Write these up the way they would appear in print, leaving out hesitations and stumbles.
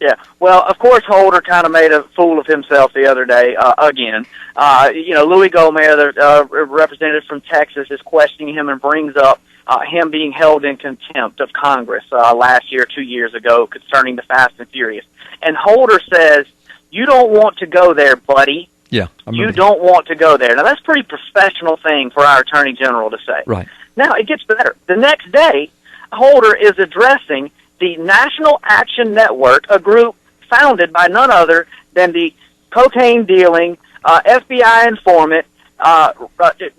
Yeah. Well, of course, Holder kind of made a fool of himself the other day again. Louis Gomez, the representative from Texas, is questioning him and brings up him being held in contempt of Congress last year, 2 years ago, concerning the Fast and Furious. And Holder says, "You don't want to go there, buddy. Yeah, you don't want to go there." Now, that's a pretty professional thing for our Attorney General to say. Right. Now, it gets better. The next day, Holder is addressing the National Action Network, a group founded by none other than the cocaine-dealing, FBI informant,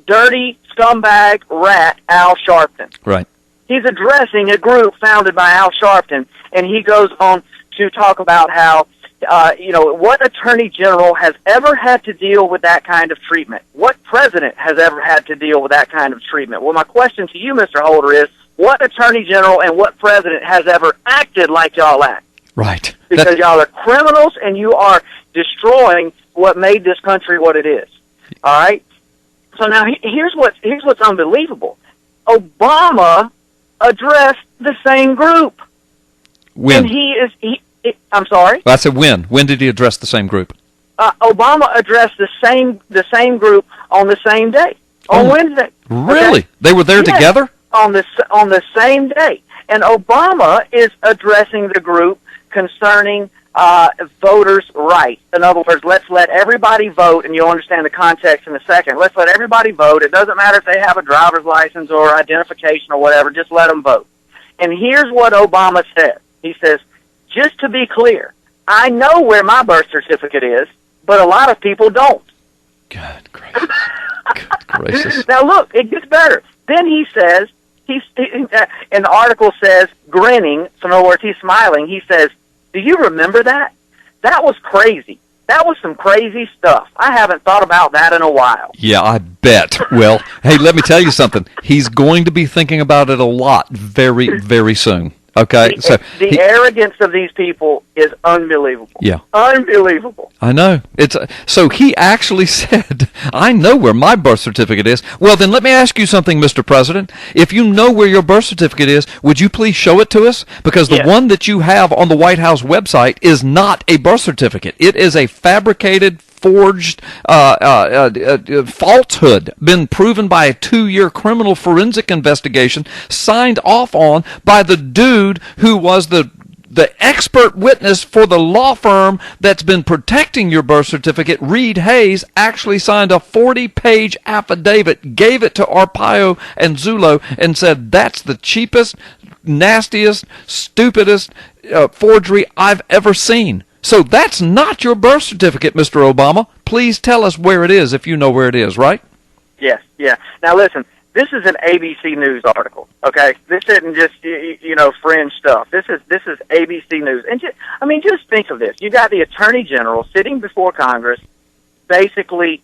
dirty scumbag rat Al Sharpton. Right. He's addressing a group founded by Al Sharpton, and he goes on to talk about how, what attorney general has ever had to deal with that kind of treatment? What president has ever had to deal with that kind of treatment? Well, my question to you, Mr. Holder, is what attorney general and what president has ever acted like y'all act? Right. Because y'all are criminals and you are destroying what made this country what it is. All right? So now here's what's unbelievable. Obama addressed the same group. When? And I'm sorry? I said when. When did he address the same group? Obama addressed the same group on the same day, on Wednesday. Really? Okay? They were there together? On the same day. And Obama is addressing the group concerning voters' rights. In other words, let's let everybody vote, and you'll understand the context in a second. Let's let everybody vote. It doesn't matter if they have a driver's license or identification or whatever. Just let them vote. And here's what Obama said. He says, just to be clear, I know where my birth certificate is, but a lot of people don't. God gracious. God gracious. Now, look, it gets better. Then he says, and the article says, grinning, so in other words, he's smiling. He says, do you remember that? That was crazy. That was some crazy stuff. I haven't thought about that in a while. Yeah, I bet. Well, hey, let me tell you something. He's going to be thinking about it a lot very, very soon. Okay, the arrogance of these people is unbelievable. Yeah, unbelievable. I know. So he actually said, "I know where my birth certificate is." Well, then let me ask you something, Mr. President. If you know where your birth certificate is, would you please show it to us? Because the one that you have on the White House website is not a birth certificate. It is a fabricated, forged falsehood, been proven by a 2-year criminal forensic investigation, signed off on by the dude who was the expert witness for the law firm that's been protecting your birth certificate. Reed Hayes actually signed a 40-page affidavit, gave it to Arpaio and Zullo, and said that's the cheapest, nastiest, stupidest forgery I've ever seen. So that's not your birth certificate, Mr. Obama. Please tell us where it is if you know where it is, right? Yes, yeah. Now listen, this is an ABC News article, okay? This isn't just, fringe stuff. This is ABC News. And just think of this. You got the Attorney General sitting before Congress, basically,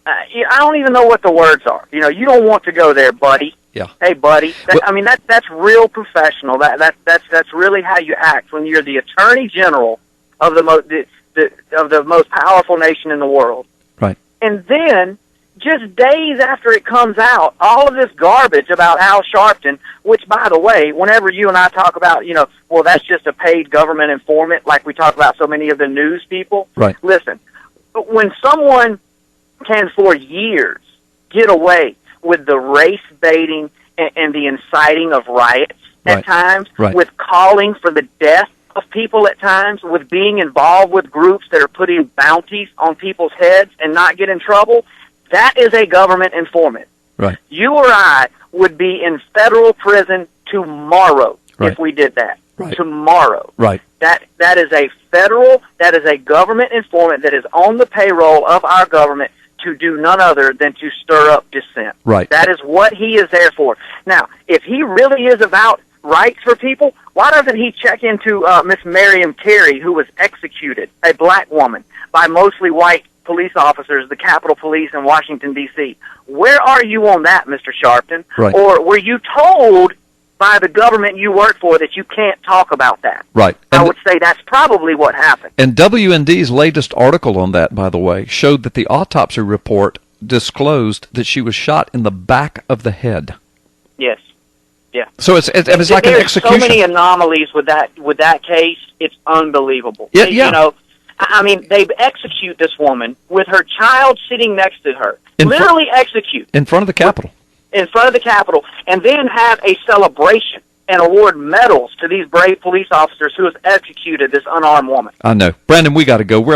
I don't even know what the words are. You don't want to go there, buddy. Yeah. Hey, buddy. That's real professional. That's really how you act when you're the Attorney General of the most powerful nation in the world. Right. And then, just days after it comes out, all of this garbage about Al Sharpton, which, by the way, whenever you and I talk about, well, that's just a paid government informant, like we talk about so many of the news people. Right. Listen, when someone can for years get away with the race baiting and the inciting of riots at times, with calling for the death of people at times, with being involved with groups that are putting bounties on people's heads and not get in trouble, that is a government informant. Right. You or I would be in federal prison tomorrow if we did that. Right. Tomorrow. Right. That is a government informant that is on the payroll of our government to do none other than to stir up dissent. Right. That is what he is there for. Now, if he really is about rights for people, why doesn't he check into Miss Miriam Carey, who was executed, a black woman, by mostly white police officers, the Capitol Police in Washington, D.C.? Where are you on that, Mr. Sharpton? Right. Or were you told by the government you work for that you can't talk about that? Right. I would say that's probably what happened. And WND's latest article on that, by the way, showed that the autopsy report disclosed that she was shot in the back of the head. Yes. Yeah. So it's like an There's execution. so many anomalies with that case. It's unbelievable. Yeah. You know, I mean, they execute this woman with her child sitting next to her. Literally execute. In front of the Capitol. In front of the Capitol, and then have a celebration and award medals to these brave police officers who have executed this unarmed woman. I know. Brandon, we got to go. We're